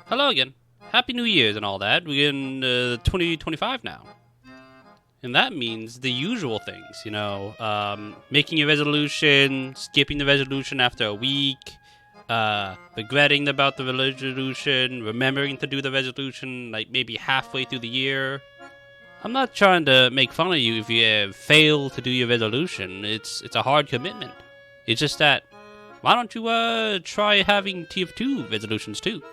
Hello again. Happy New Year's and all that. We're in 2025 now. And that means the usual things, making a resolution, skipping the resolution after a week, regretting about the resolution, remembering to do the resolution like maybe halfway through the year. I'm not trying to make fun of you if you fail to do your resolution. It's a hard commitment. It's just that, why don't you try having Tf2 resolutions too?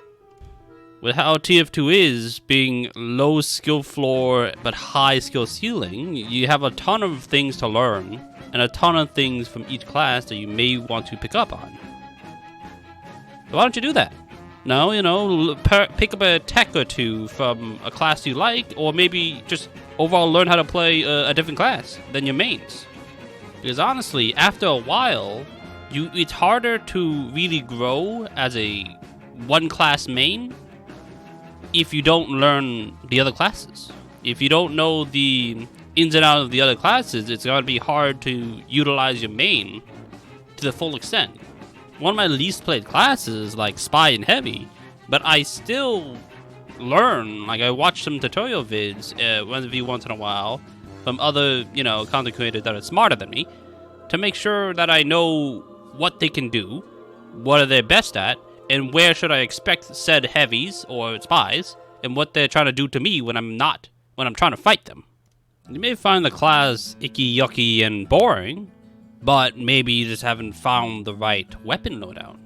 With how Tf2 is, being low skill floor but high skill ceiling, you have a ton of things to learn, and a ton of things from each class that you may want to pick up on. So why don't you do that? No, pick up a tech or two from a class you like, or maybe just overall learn how to play a different class than your mains. Because honestly, after a while, it's harder to really grow as a one-class main if you don't learn the other classes. If you don't know the ins and outs of the other classes, it's going to be hard to utilize your main to the full extent. One of my least played classes is like Spy and Heavy, but I still learn. Like, I watch some tutorial vids once in a while from other, content creators that are smarter than me to make sure that I know what they can do, what are they best at, and where should I expect said heavies or spies, and what they're trying to do to me when I'm trying to fight them. You may find the class icky, yucky, and boring, but maybe you just haven't found the right weapon loadout.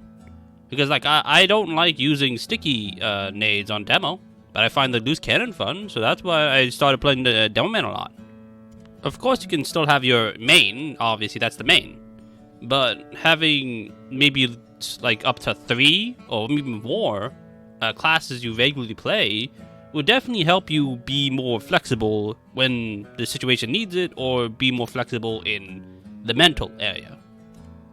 Because I don't like using sticky nades on demo, but I find the loose cannon fun, so that's why I started playing the demo man a lot. Of course, you can still have your main, obviously that's the main, but having maybe like up to 3 or even more classes you regularly play will definitely help you be more flexible when the situation needs it, or be more flexible in the mental area.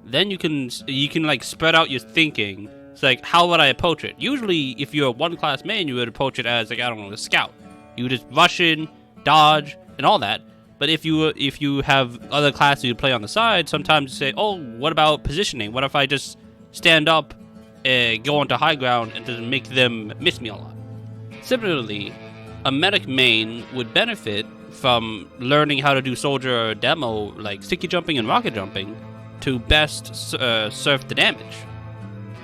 Then you can like spread out your thinking. It's like, how would I approach it? Usually, if you're a one-class main, you would approach it as, like, I don't know, a scout. You would just rush in, dodge, and all that. But if you have other classes you play on the side, sometimes you say, oh, what about positioning? What if I just stand up and go onto high ground and just make them miss me a lot? Similarly, a medic main would benefit from learning how to do soldier or demo, like sticky jumping and rocket jumping, to best surf the damage.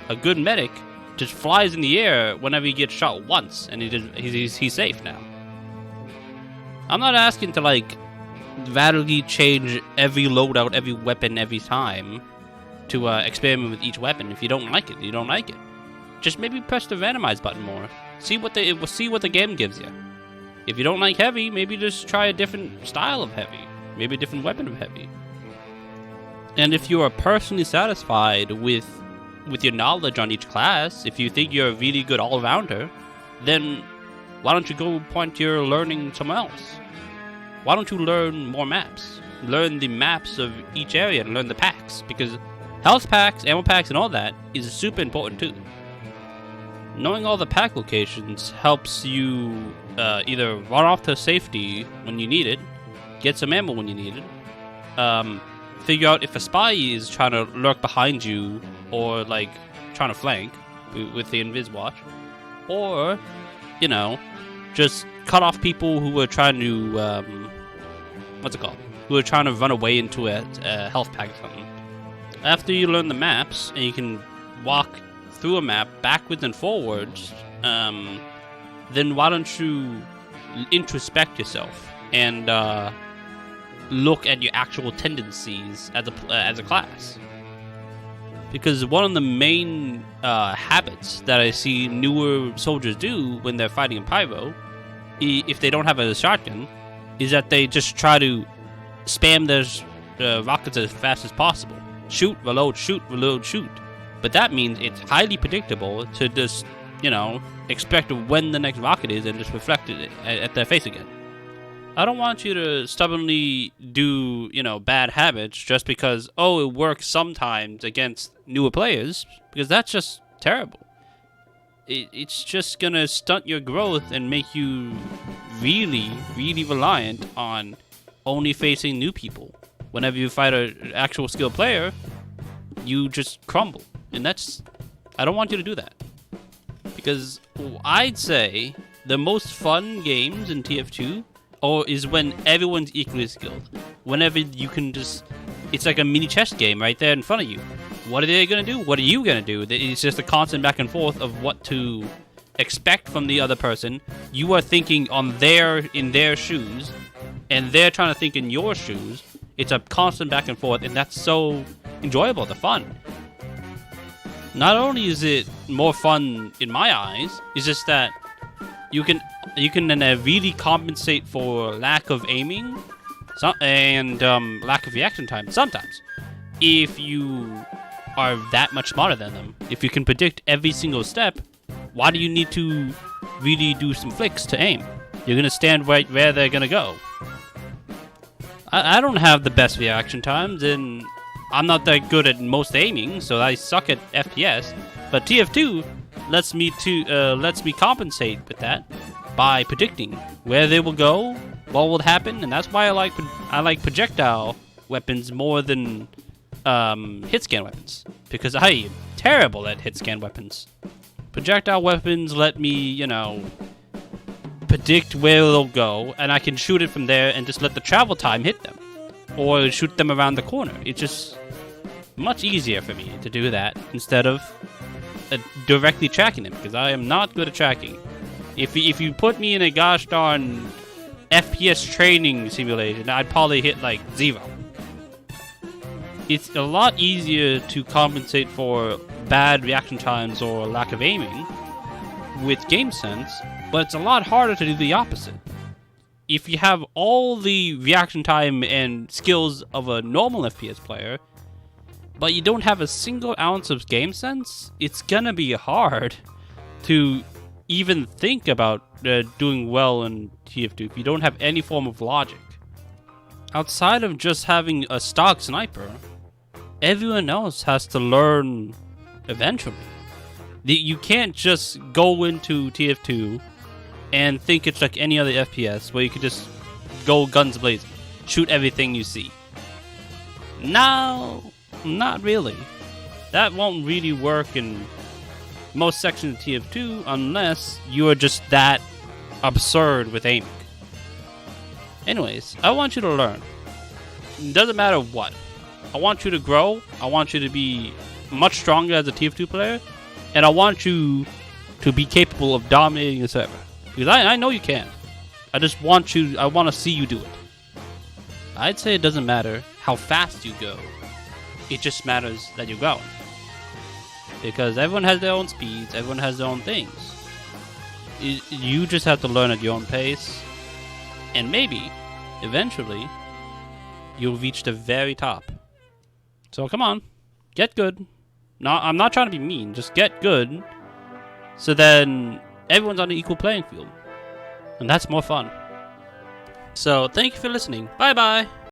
A good medic just flies in the air whenever he gets shot once, and he's safe now. I'm not asking to like radically change every loadout, every weapon, every time to experiment with each weapon. If you don't like it, you don't like it. Just maybe press the randomize button more. See what the game gives you. If you don't like heavy, maybe just try a different style of heavy, maybe a different weapon of heavy. And if you are personally satisfied with your knowledge on each class, if you think you're a really good all-rounder, then why don't you go point your learning somewhere else? Why don't you learn more maps? Learn the maps of each area and learn the packs, because health packs, ammo packs, and all that is super important too. Knowing all the pack locations helps you either run off to safety when you need it, get some ammo when you need it, figure out if a spy is trying to lurk behind you, or like trying to flank with the invis watch, or just cut off people who are trying to who are trying to run away into a health pack or something. After you learn the maps and you can walk through a map backwards and forwards, then why don't you introspect yourself and look at your actual tendencies as a class? Because one of the main habits that I see newer soldiers do when they're fighting in Pyro, if they don't have a shotgun, is that they just try to spam their rockets as fast as possible. Shoot, reload, shoot, reload, shoot. But that means it's highly predictable to just, expect when the next rocket is and just reflect it at their face again. I don't want you to stubbornly do, bad habits just because, it works sometimes against newer players, because that's just terrible. It's just gonna stunt your growth and make you really, really reliant on only facing new people. Whenever you fight an actual skilled player, you just crumble. And I don't want you to do that. Because I'd say the most fun games in TF2 is when everyone's equally skilled. Whenever you can just... It's like a mini chess game right there in front of you. What are they going to do? What are you going to do? It's just a constant back and forth of what to expect from the other person. You are thinking in their shoes, and they're trying to think in your shoes. It's a constant back and forth, and that's so enjoyable, the fun. Not only is it more fun in my eyes, it's just that you can really compensate for lack of aiming and lack of reaction time sometimes. If you are that much smarter than them, if you can predict every single step, why do you need to really do some flicks to aim? You're gonna stand right where they're gonna go. I don't have the best reaction times, and I'm not that good at most aiming, so I suck at FPS. But TF2 lets me compensate with that by predicting where they will go, what will happen, and that's why I like projectile weapons more than hit scan weapons, because I am terrible at hit scan weapons. Projectile weapons let me, predict where they'll go, and I can shoot it from there and just let the travel time hit them, or shoot them around the corner. It's just much easier for me to do that instead of directly tracking them, because I am not good at tracking. If you put me in a gosh darn FPS training simulation, I'd probably hit like 0. It's a lot easier to compensate for bad reaction times or lack of aiming with game sense, but it's a lot harder to do the opposite. If you have all the reaction time and skills of a normal FPS player, but you don't have a single ounce of game sense, it's gonna be hard to even think about doing well in TF2 if you don't have any form of logic. Outside of just having a stock sniper, everyone else has to learn eventually. You can't just go into TF2 and think it's like any other FPS where you could just go guns blazing, shoot everything you see. No, not really. That won't really work in most sections of TF2 unless you are just that absurd with aiming. Anyways, I want you to learn. It doesn't matter what. I want you to grow. I want you to be much stronger as a TF2 player, and I want you to be capable of dominating the server. Because I know you can. I want to see you do it. I'd say it doesn't matter how fast you go. It just matters that you're going. Because everyone has their own speeds, everyone has their own things. You just have to learn at your own pace, and maybe, eventually, you'll reach the very top. So come on, get good. No, I'm not trying to be mean, just get good, so then everyone's on an equal playing field. And that's more fun. So, thank you for listening. Bye-bye!